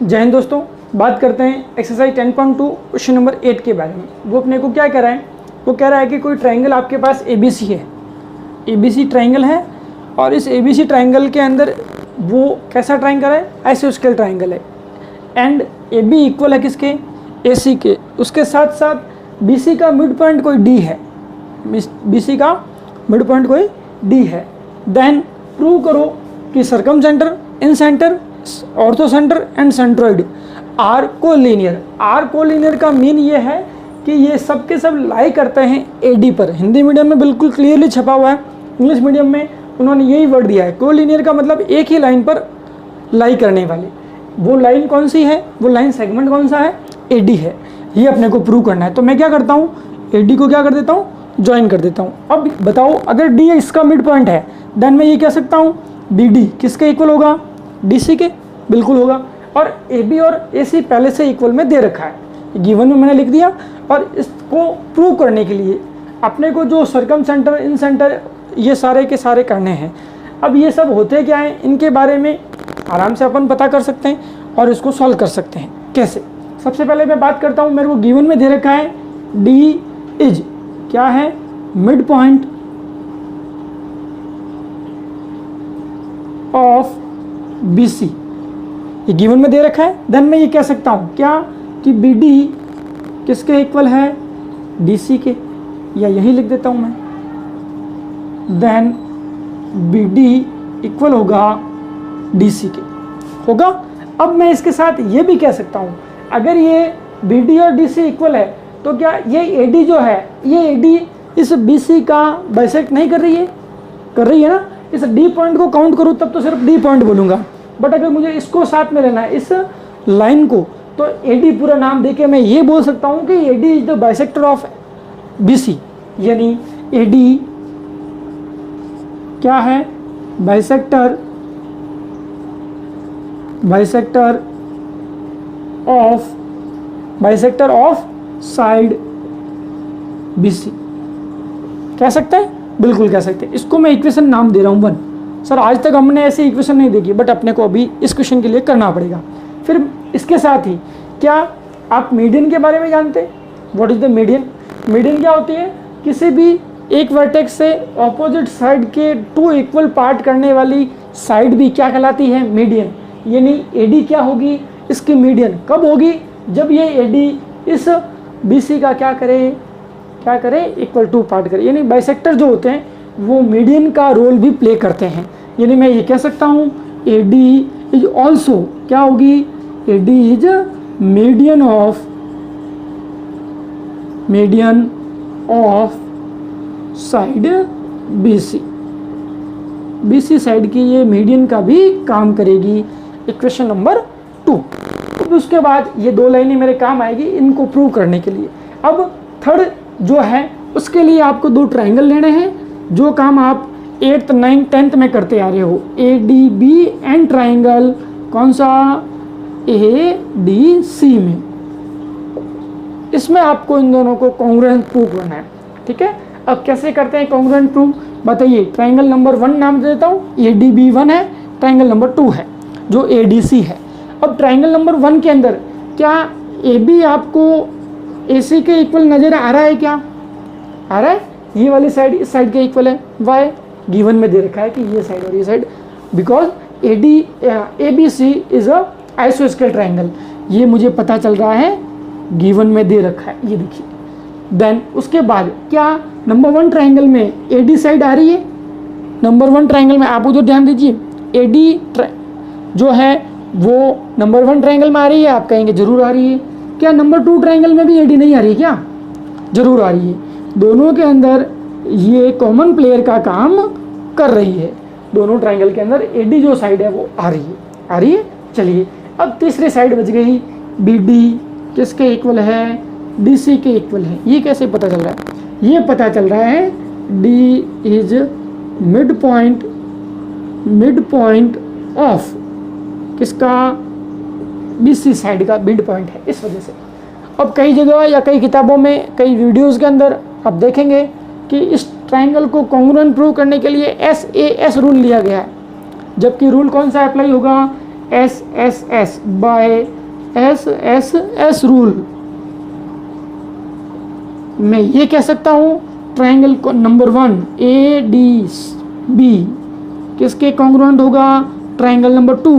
जय हिंद दोस्तों, बात करते हैं एक्सरसाइज 10.2 क्वेश्चन नंबर 8 के बारे में। वो अपने को क्या कह रहा है, वो कह रहा है कि कोई ट्रायंगल आपके पास ABC है, ABC ट्रायंगल है और इस ABC ट्रायंगल के अंदर वो कैसा ट्रायंगल है, आइसोस्केल ट्रायंगल है एंड AB इक्वल है किसके, AC के। उसके साथ साथ BC का मिड पॉइंट कोई D है, BC का मिड पॉइंट कोई D है। देन प्रूव करो कि circumcentre, incentre, orthocentre and centroid are collinear. Are collinear का मीन ये है कि ये सब के सब लाई करते हैं AD पर। हिंदी मीडियम में बिल्कुल क्लियरली छपा हुआ है, इंग्लिश मीडियम में उन्होंने यही वर्ड दिया है। कोलिनियर का मतलब एक ही लाइन पर लाई करने वाली। वो लाइन कौन सी है, वो लाइन सेगमेंट कौन सा है, AD है। ये अपने को प्रूव करना है। तो मैं क्या करता हूँ, AD को क्या कर देता हूँ, ज्वाइन कर देता हूँ। अब बताओ अगर D इसका मिड पॉइंट है देन मैं ये कह सकता हूँ BD किसके इक्वल होगा, DC के, बिल्कुल होगा। और AB और AC पहले से इक्वल में दे रखा है, गिवन में मैंने लिख दिया। और इसको प्रूव करने के लिए अपने को जो सर्कम सेंटर, इन सेंटर, ये सारे के सारे करने हैं। अब ये सब होते क्या हैं, इनके बारे में आराम से अपन पता कर सकते हैं और इसको सॉल्व कर सकते हैं। कैसे? सबसे पहले मैं बात करता हूँ, मेरे को गिवन में दे रखा है D इज क्या है, मिड पॉइंट ऑफ BC, ये गिवन में दे रखा है। देन मैं ये कह सकता हूँ क्या कि BD किसके इक्वल है, DC के, या यही लिख देता हूँ मैं। देन BD इक्वल होगा DC के, होगा। अब मैं इसके साथ ये भी कह सकता हूँ अगर ये BD और DC इक्वल है तो क्या ये AD जो है, ये AD इस BC का बाइसेक्ट नहीं कर रही है, कर रही है ना। इस D पॉइंट को काउंट करूँ तब तो सिर्फ D पॉइंट बोलूँगा, बट अगर मुझे इसको साथ में लेना है, इस लाइन को, तो AD पूरा नाम देके मैं ये बोल सकता हूँ कि AD is the bisector of BC, यानी AD क्या है, बाइसेक्टर ऑफ साइड BC। कह सकते हैं, बिल्कुल कह सकते हैं। इसको मैं इक्वेशन नाम दे रहा हूँ 1। सर आज तक हमने ऐसी इक्वेशन नहीं देखी, बट अपने को अभी इस क्वेश्चन के लिए करना पड़ेगा। फिर इसके साथ ही क्या आप मीडियन के बारे में जानते हैं? What is the median? Median क्या होती है, किसी भी एक वर्टेक्स से ऑपोजिट साइड के 2 इक्वल पार्ट करने वाली साइड भी क्या कहलाती है, मीडियन। यानी AD क्या होगी, इसकी मीडियन कब होगी, जब ये AD इस BC का क्या करे, इक्वल 2 पार्ट करे। यानी बाइसेक्टर जो होते हैं वो मीडियन का रोल भी प्ले करते हैं। यानी मैं ये कह सकता हूँ AD इज ऑल्सो क्या होगी, AD is median of side BC side की ये मीडियन का भी काम करेगी। Equation number 2। अब उसके बाद ये 2 लाइनें मेरे काम आएगी इनको प्रूव करने के लिए। अब थर्ड जो है उसके लिए आपको 2 ट्रायंगल लेने हैं, जो काम आप 8th, 9th, 10th में करते आ रहे हो। ADB एंड ट्रायंगल कौन सा, ADC में। इसमें आपको इन दोनों को कॉन्ग्रुएंट प्रूव करना है, ठीक है। अब कैसे करते हैं कॉन्ग्रुएंट प्रूव, बताइए। ट्रायंगल नंबर 1 नाम देता हूँ, ADB 1 है, ट्रायंगल नंबर 2 है जो ADC है। अब ट्रायंगल नंबर 1 के अंदर क्या AB आपको AC के इक्वल नजर आ रहा है, क्या आ रहा है? ये वाली साइड इस साइड के इक्वल है, वाई गिवन में दे रखा है कि ये साइड और ये side, because ABC is a आइसोस्केल ट्रायंगल। ये मुझे पता चल रहा है, गिवन में दे रखा है, ये देखिए। देन उसके बाद क्या नंबर 1 ट्रायंगल में AD साइड आ रही है, नंबर 1 ट्रायंगल में आप उधर ध्यान दीजिए, AD जो है वो नंबर 1 ट्रायंगल में आ रही है, आप कहेंगे जरूर आ रही है। क्या नंबर 2 ट्रायंगल में भी AD नहीं आ रही है, क्या जरूर आ रही है। दोनों के अंदर ये कॉमन प्लेयर का काम कर रही है, दोनों ट्रायंगल के अंदर AD जो साइड है वो आ रही है। चलिए अब तीसरी साइड बच गई, BD किसके इक्वल है, DC के इक्वल है। ये कैसे पता चल रहा है, ये पता चल रहा है D is mid point of किसका, BC साइड का मिड पॉइंट है, इस वजह से। अब कई जगह या कई किताबों में, कई वीडियोस के अंदर आप देखेंगे कि इस ट्रायंगल को कॉन्ग्रुएंट प्रूव करने के लिए SAS रूल लिया गया है, जबकि रूल कौन सा अप्लाई होगा, S S S by S S S rule मैं ये कह सकता हूँ triangle number 1 A D B किसके कॉन्ग्रुएंट होगा, triangle number 2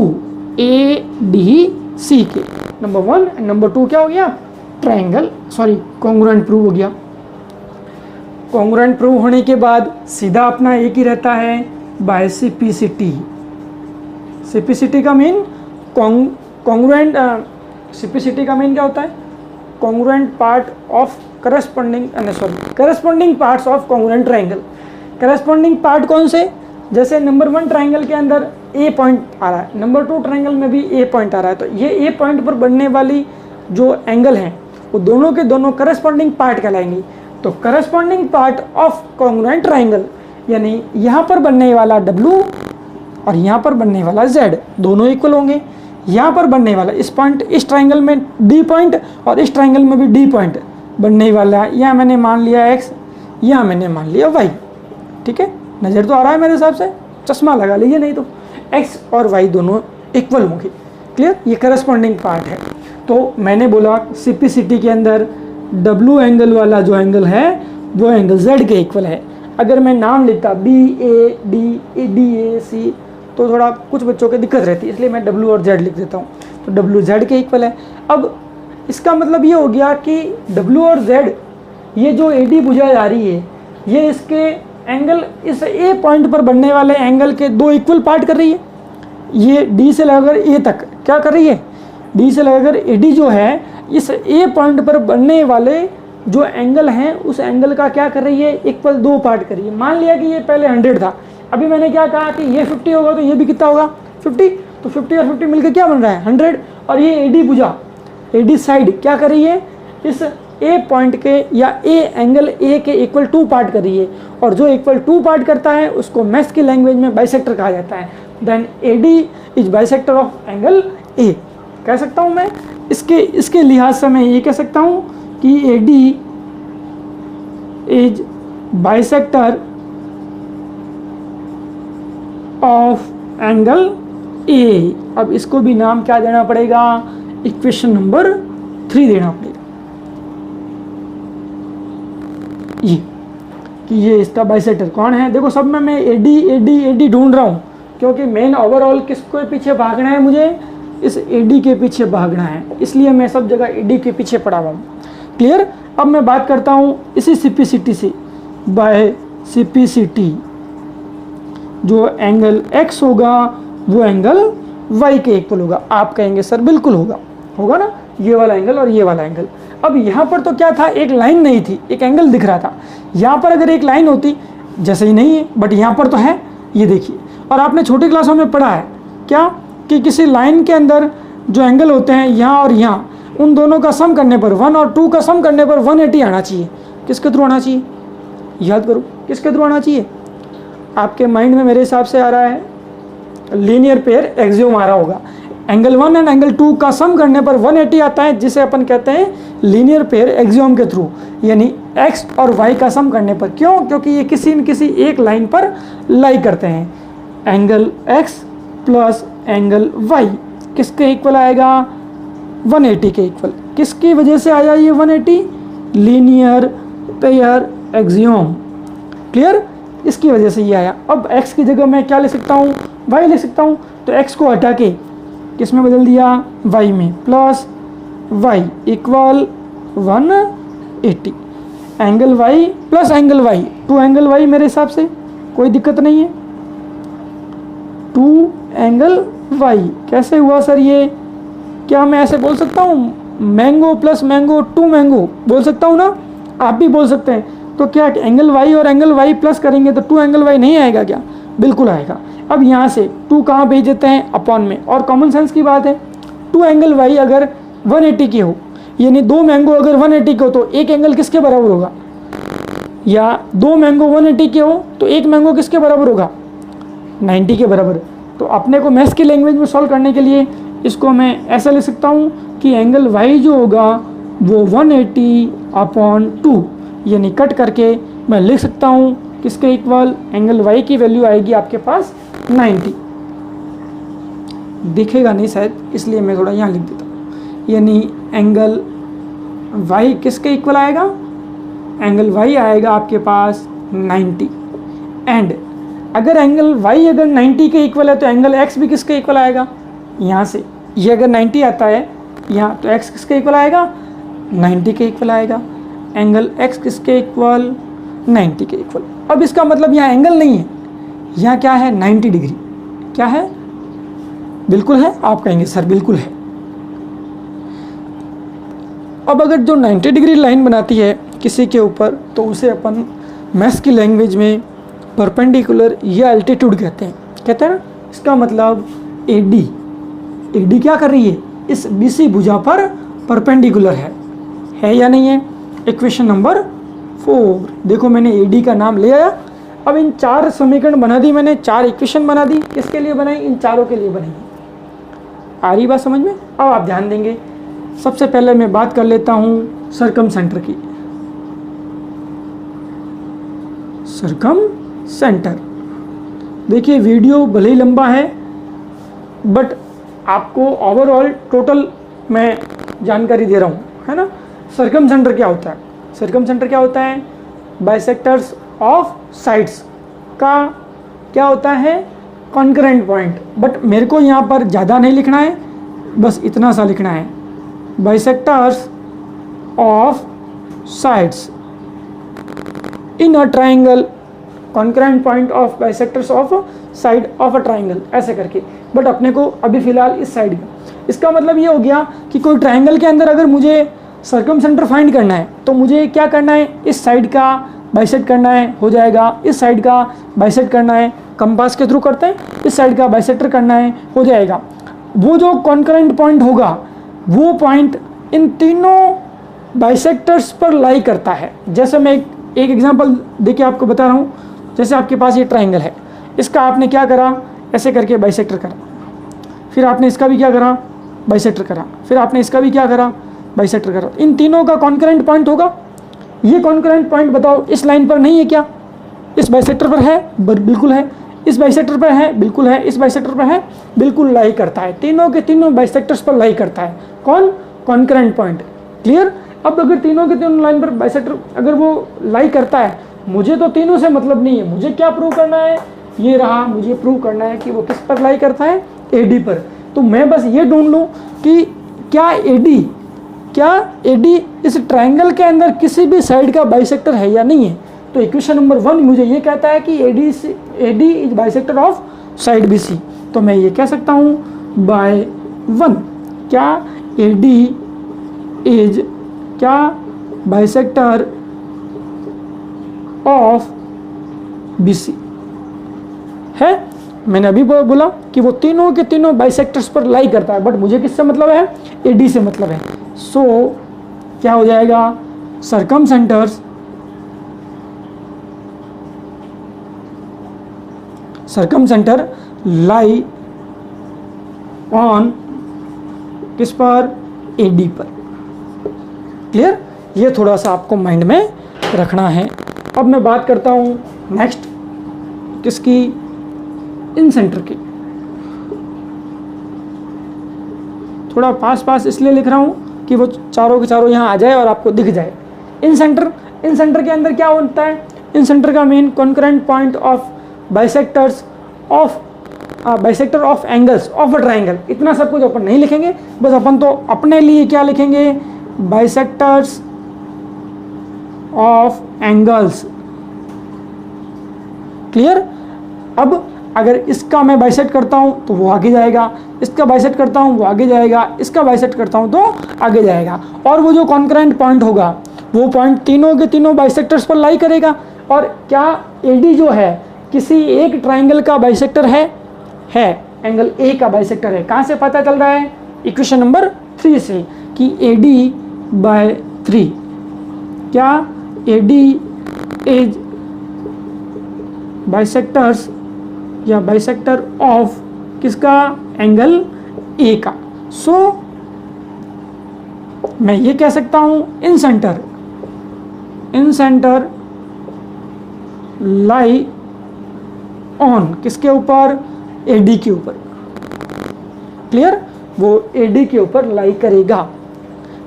A D C के। नंबर 1 एंड नंबर 2 क्या हो गया, ट्रायंगल कॉन्ग्रुएंट प्रूव हो गया। कॉन्ग्रुएंट प्रूव होने के बाद सीधा अपना एक ही रहता है बाय सिपिसिटी। सिपिसिटी का मीन कॉन्ग्रुएंट, सिपिसिटी का मीन क्या होता है, congruent part of corresponding parts of congruent triangle. Corresponding part कौन से, जैसे नंबर 1 ट्रायंगल के अंदर ए पॉइंट आ रहा है, नंबर 2 ट्रायंगल में भी ए पॉइंट आ रहा है, तो ये ए पॉइंट पर बनने वाली जो एंगल हैं वो दोनों के दोनों करस्पॉन्डिंग पार्ट कहलाएंगी। तो corresponding part of congruent triangle यानी यहाँ पर बनने वाला W और यहाँ पर बनने वाला Z दोनों इक्वल होंगे। यहाँ पर बनने वाला इस पॉइंट, इस ट्रायंगल में D पॉइंट और इस ट्रायंगल में भी D पॉइंट बनने वाला है। यहाँ मैंने मान लिया X, यहाँ मैंने मान लिया Y। ठीक है, नज़र तो आ रहा है मेरे हिसाब से, चश्मा लगा लीजिए नहीं तो। X और Y दोनों इक्वल होंगे। क्लियर, ये करस्पॉन्डिंग पार्ट है। तो मैंने बोला सिपिसिटी के अंदर W एंगल वाला जो एंगल है वो एंगल Z के इक्वल है। अगर मैं नाम लिखता BAD तो थोड़ा कुछ बच्चों की दिक्कत रहती है, इसलिए मैं W और Z लिख देता हूँ। तो W Z के इक्वल है। अब इसका मतलब ये हो गया कि W और Z ये जो AD भुजा जा रही है ये इसके एंगल, इस A पॉइंट पर बनने वाले एंगल के दो इक्वल पार्ट कर रही है। ये D से लगाकर A तक क्या कर रही है, D से लगाकर AD जो है इस A पॉइंट पर बनने वाले जो एंगल हैं उस एंगल का क्या कर रही है, इक्वल दो पार्ट कर रही है। मान लिया कि ये पहले 100 था, अभी मैंने क्या कहा कि ये 50 होगा तो ये भी कितना होगा 50, तो 50 और 50 मिलकर क्या बन रहा है 100। और ये AD भुजा, AD साइड क्या कर रही है, इस A पॉइंट के या A एंगल A के इक्वल 2 पार्ट कर रही है, और जो इक्वल 2 पार्ट करता है उसको मैथ्स की लैंग्वेज में बाइसेक्टर कहा जाता है। Then AD is bisector of angle A कह सकता हूँ मैं। इसके लिहाज से मैं ये कह सकता हूँ कि AD is bisector of angle A। अब इसको भी नाम क्या देना पड़ेगा, इक्वेशन नंबर 3 देना पड़ेगा, ये कि ये इसका बाइसेक्टर कौन है। देखो सब में मैं AD ढूंढ रहा हूँ क्योंकि मेन ओवरऑल किसको पीछे भागना है, मुझे इस AD के पीछे भागना है, इसलिए मैं सब जगह AD के पीछे पड़ा हुआ हूँ। क्लियर। अब मैं बात करता हूँ इसी सिपिसिटी से, बाय सिपिसिटी जो एंगल X होगा वो एंगल Y के इक्वल होगा। आप कहेंगे सर बिल्कुल होगा ना, ये वाला एंगल और ये वाला एंगल। अब यहाँ पर तो क्या था, एक लाइन नहीं थी, एक एंगल दिख रहा था। यहाँ पर अगर एक लाइन होती, जैसे ही नहीं है बट यहाँ पर तो है, ये देखिए। और आपने छोटी क्लासों में पढ़ा है क्या कि किसी लाइन के अंदर जो एंगल होते हैं यहाँ और यहाँ, उन दोनों का सम करने पर 1 और 2 का सम करने पर 180 आना चाहिए। किसके थ्रू आना चाहिए, याद करो किसके थ्रू आना चाहिए। आपके माइंड में मेरे हिसाब से आ रहा है लीनियर पेयर एक्सियोम आ रहा होगा। एंगल 1 एंड एंगल 2 का सम करने पर 180 आता है, जिसे अपन कहते हैं लीनियर पेयर एक्सियोम के थ्रू, यानी x और y का सम करने पर। क्यों, क्योंकि ये किसी न किसी एक लाइन पर लाई करते हैं। Angle x plus angle y किसके इक्वल आएगा, 180 के इक्वल। किसकी वजह से आया ये 180, लीनियर पेयर एक्सियोम। क्लियर, इसकी वजह से ये आया। अब x की जगह मैं क्या ले सकता हूँ, y ले सकता हूँ। तो x को हटा के किस में बदल दिया, y में, plus y equal 180। Angle y plus angle y, 2 angle y मेरे हिसाब से कोई दिक्कत नहीं है। 2 एंगल y कैसे हुआ सर ये, क्या मैं ऐसे बोल सकता हूँ मैंगो प्लस मैंगो 2 मैंगो बोल सकता हूँ ना, आप भी बोल सकते हैं। तो क्या एंगल y और एंगल y प्लस करेंगे तो 2 एंगल y नहीं आएगा क्या, बिल्कुल आएगा। अब यहाँ से 2 कहाँ भेज देते हैं, अपॉन में। और कॉमन सेंस की बात है, 2 एंगल y अगर 180 के हो, यानी 2 मैंगो अगर 180 के हो तो एक एंगल किसके बराबर होगा, या 2 मैंगो 180 के हो तो एक मैंगो किसके बराबर होगा, 90 के बराबर। तो अपने को मैथ्स की लैंग्वेज में सॉल्व करने के लिए इसको मैं ऐसा लिख सकता हूँ कि एंगल y जो होगा वो 180 अपॉन 2, यानी कट करके मैं लिख सकता हूँ किसके इक्वल, एंगल y की वैल्यू आएगी आपके पास 90। दिखेगा नहीं शायद, इसलिए मैं थोड़ा यहाँ लिख देता हूँ। यानी एंगल y किसके इक्वल आएगा, एंगल y आएगा आपके पास 90। एंड अगर एंगल y अगर 90 के इक्वल है तो एंगल x भी किसके इक्वल आएगा, यहाँ से ये अगर 90 आता है यहाँ, तो x किसके इक्वल आएगा, 90 के इक्वल आएगा। एंगल x किसके इक्वल, 90 के इक्वल। अब इसका मतलब यहाँ एंगल नहीं है, यहाँ क्या है, 90 डिग्री। क्या है, बिल्कुल है, आप कहेंगे सर बिल्कुल है। अब अगर जो 90 डिग्री लाइन बनाती है किसी के ऊपर, तो उसे अपन मैथ्स की लैंग्वेज में परपेंडिकुलर या अल्टीट्यूड कहते हैं, कहते हैं ना। इसका मतलब AD क्या कर रही है, इस BC भुजा पर परपेंडिकुलर है या नहीं है। इक्वेशन नंबर 4, देखो मैंने AD का नाम ले आया। अब इन 4 समीकरण बना दी मैंने, 4 इक्वेशन बना दी। किसके लिए बनाई, इन चारों के लिए बनाई। आ रही बात समझ में। अब आप ध्यान देंगे, सबसे पहले मैं बात कर लेता हूँ सर्कम सेंटर की। सर्कम सेंटर, देखिए वीडियो भले ही लंबा है, बट आपको ओवरऑल टोटल मैं जानकारी दे रहा हूँ, है ना। सर्कम सेंटर क्या होता है, सर्कम सेंटर क्या होता है, बाइसेक्टर्स ऑफ साइड्स का क्या होता है, कॉन्करेंट पॉइंट। बट मेरे को यहाँ पर ज़्यादा नहीं लिखना है, बस इतना सा लिखना है, bisectors of sides in a triangle, concurrent point of bisectors of side of a triangle, ऐसे करके। बट अपने को अभी फ़िलहाल इस साइड का, इसका मतलब ये हो गया कि कोई ट्राइंगल के अंदर अगर मुझे सर्कम सेंटर फाइंड करना है, तो मुझे क्या करना है, इस साइड का बाइसेक्ट करना है, हो जाएगा। इस साइड का बाइसेक्ट करना है, कंपास के थ्रू करते हैं, इस साइड का बाइसेक्टर करना है, हो जाएगा। वो जो कॉन्करेंट पॉइंट होगा, वो पॉइंट इन तीनों बाइसेक्टर्स पर लाई करता है। जैसे मैं एक एग्जांपल देके आपको बता रहा हूँ। जैसे आपके पास ये ट्राइंगल है, इसका आपने क्या करा, ऐसे करके बाइसेक्टर करा, फिर आपने इसका भी क्या करा, बाइसेक्टर करा, फिर आपने इसका भी क्या करा, बाइसेक्टर करा। इन तीनों का कॉन्करेंट पॉइंट होगा। ये कॉन्करेंट पॉइंट बताओ इस लाइन पर नहीं है क्या, इस बाइसेक्टर पर है, बिल्कुल है। इस बाइसेक्टर पर है, बिल्कुल है। इस बाइसेक्टर पर है, बिल्कुल लाई करता है। तीनों के तीनों बाइसेक्टर्स पर लाई करता है कौन, कॉन्करेंट पॉइंट। क्लियर। अब अगर तीनों के तीनों लाइन पर बाइसेक्टर अगर वो लाई करता है, मुझे तो तीनों से मतलब नहीं है, मुझे क्या प्रूव करना है, ये रहा, मुझे प्रूव करना है कि वो किस पर लाई करता है, AD पर। तो मैं बस ये ढूंढ लूँ कि क्या AD इस ट्राइंगल के अंदर किसी भी साइड का बाइसेक्टर है या नहीं है। तो इक्वेशन नंबर 1 मुझे ये कहता है कि AD is bisector of side BC। तो मैं ये कह सकता हूँ बाय 1, क्या AD इज क्या बाइसेक्टर ऑफ BC है। मैंने अभी बोला कि वो तीनों के तीनों बाइसेक्टर्स पर लाई करता है, बट मुझे किससे मतलब है, AD से मतलब है। सो क्या हो जाएगा, सर्कम सेंटर लाई ऑन किस पर, AD पर। क्लियर। ये थोड़ा सा आपको माइंड में रखना है। अब मैं बात करता हूँ नेक्स्ट किसकी, इन सेंटर की। थोड़ा पास इसलिए लिख रहा हूँ कि वो चारों के चारों यहाँ आ जाए और आपको दिख जाए। इन सेंटर के अंदर क्या होता है, इन सेंटर का main concurrent point of bisector of angles of a triangle. इतना सब कुछ अपन नहीं लिखेंगे, बस अपन तो अपने लिए क्या लिखेंगे, बाइसेक्टर्स ऑफ एंगल्स। क्लियर। अब अगर इसका मैं बाइसेक्ट करता हूं तो वो आगे जाएगा, इसका बाइसेक्ट करता हूं वो आगे जाएगा, इसका बाइसेक्ट करता हूं तो आगे जाएगा। और वो जो कॉन्करेंट पॉइंट होगा, वो पॉइंट तीनों के तीनों बाइसेक्टर्स पर लाई करेगा। और क्या AD जो है किसी एक ट्राइंगल का बाइसेक्टर है, एंगल A का बाइसेक्टर है। कहाँ से पता चल रहा है, इक्वेशन नंबर 3 से, कि AD/3 क्या AD इज बाइसेक्टर्स या बाइसेक्टर ऑफ किसका, एंगल A का। सो मैं ये कह सकता हूं इन सेंटर लाई ऑन किसके ऊपर, AD के ऊपर। क्लियर, वो AD के ऊपर लाई करेगा,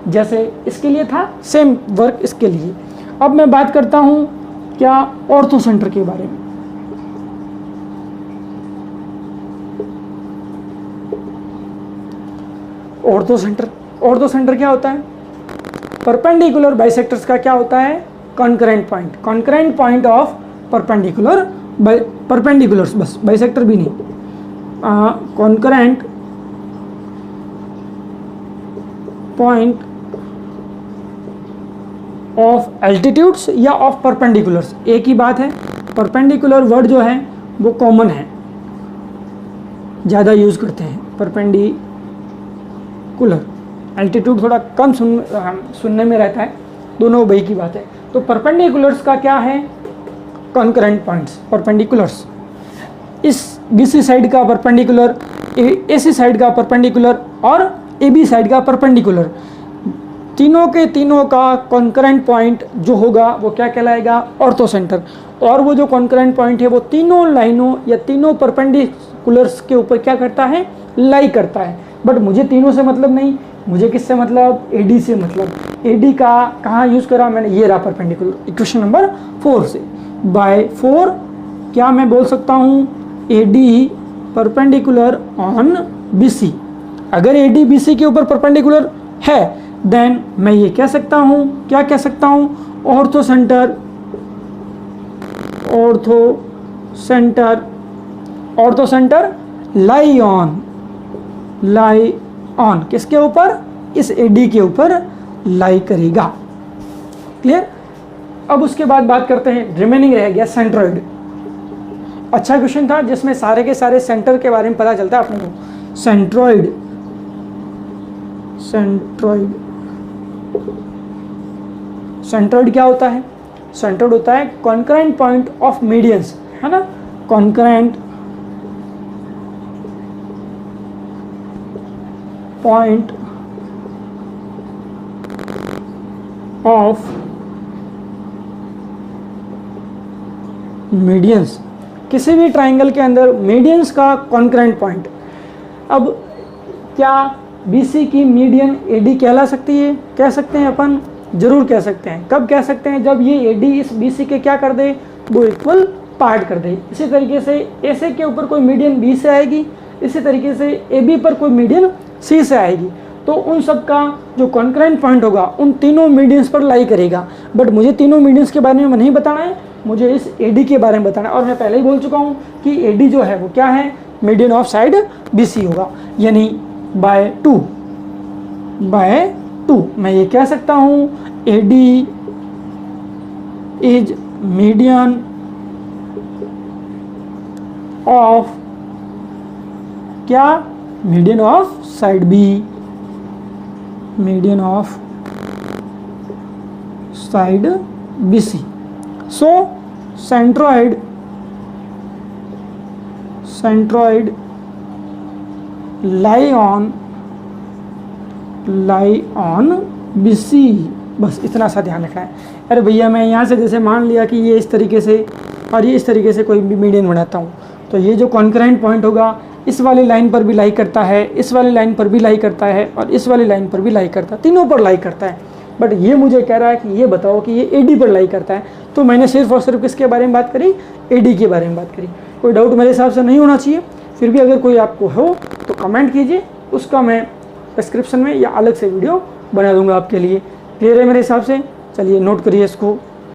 जैसे इसके लिए था सेम वर्क इसके लिए। अब मैं बात करता हूँ क्या ऑर्थो सेंटर के बारे में। ऑर्थो सेंटर क्या होता है? परपेंडिकुलर बाइसेक्टर्स का क्या होता है? कॉन्करेंट पॉइंट ऑफ परपेंडिकुलर्स, बस बाइसेक्टर भी नहीं, कॉन्करेंट पॉइंट ऑफ एल्टीट्यूड्स या ऑफ परपेंडिकुलर्स, एक ही बात है। परपेंडिकुलर वर्ड जो है वो कॉमन है, ज़्यादा यूज़ करते हैं परपेंडिकुलर, एल्टीट्यूड थोड़ा कम सुनने में रहता है, दोनों वही की बात है। तो परपेंडिकुलर्स का क्या है? कॉन्करेंट पॉइंट्स, परपेंडिकुलर्स, इस BC साइड का परपेंडिकुलर, AC साइड का परपेंडिकुलर और AB साइड का परपेंडिकुलर, तीनों के तीनों का कॉन्करेंट पॉइंट जो होगा वो क्या कहलाएगा? Ortho centre. और वो जो कॉन्करेंट पॉइंट है वो तीनों लाइनों या तीनों परपेंडिकुलर्स के ऊपर क्या करता है? लाई करता है। बट मुझे तीनों से मतलब नहीं, मुझे किससे मतलब? AD से मतलब। AD का कहाँ यूज़ करा मैंने? ये रहा परपेंडिकुलर, इक्वेशन नंबर 4 से। बाय 4 क्या मैं बोल सकता हूँ? AD perpendicular on BC। अगर AD BC के ऊपर परपेंडिकुलर है देन मैं ये कह सकता हूँ, क्या कह सकता हूँ? ऑर्थो सेंटर लाई ऑन किसके ऊपर? इस AD के ऊपर लाई करेगा। क्लियर? अब उसके बाद बात करते हैं, रिमेनिंग रह गया सेंट्रॉइड। अच्छा क्वेश्चन था जिसमें सारे के सारे सेंटर के बारे में पता चलता है अपने को। सेंट्रॉइड क्या होता है? सेंट्रॉइड होता है कॉन्करेंट पॉइंट ऑफ मीडियंस, है ना? कॉन्करेंट पॉइंट ऑफ मीडियंस, किसी भी ट्राइंगल के अंदर मीडियंस का कॉन्करेंट पॉइंट। अब क्या BC की मीडियन AD कहला सकती है? कह सकते हैं अपन, जरूर कह सकते हैं। कब कह सकते हैं? जब ये AD इस BC के क्या कर दे? वो इक्वल पार्ट कर दे। इसी तरीके से AC के ऊपर कोई मीडियन B से आएगी, इसी तरीके से AB पर कोई मीडियन C से आएगी, तो उन सब का जो कॉन्करेंट पॉइंट होगा उन तीनों मीडियंस पर लाई करेगा। बट मुझे तीनों मीडियंस के बारे में नहीं बताना है, मुझे इस AD के बारे में बताना है। और मैं पहले ही बोल चुका हूँ कि AD जो है वो क्या है? मीडियन ऑफ साइड BC होगा, यानी बाय 2 मैं ये कह सकता हूँ AD इज मीडियन ऑफ क्या? Median of side B, median of side BC। So centroid lie on BC, बस इतना सा ध्यान रखना है। अरे भैया मैं यहाँ से जैसे मान लिया कि ये इस तरीके से और ये इस तरीके से कोई भी मीडियन बनाता हूँ, तो ये जो कॉन्करेंट पॉइंट होगा इस वाली लाइन पर भी लाई करता है, इस वाली लाइन पर भी लाई करता है और इस वाली लाइन पर भी लाई करता है, तीनों पर लाई करता है। बट ये मुझे कह रहा है कि ये बताओ कि ये AD पर लाई करता है, तो मैंने सिर्फ और सिर्फ किसके बारे में बात करी? AD के बारे में बात करी। कोई डाउट मेरे हिसाब से नहीं होना चाहिए। फिर भी अगर कोई आपको हो तो कमेंट कीजिए, उसका मैं डिस्क्रिप्शन में या अलग से वीडियो बना दूंगा आपके लिए। क्लियर है मेरे हिसाब से? चलिए नोट करिए इसको।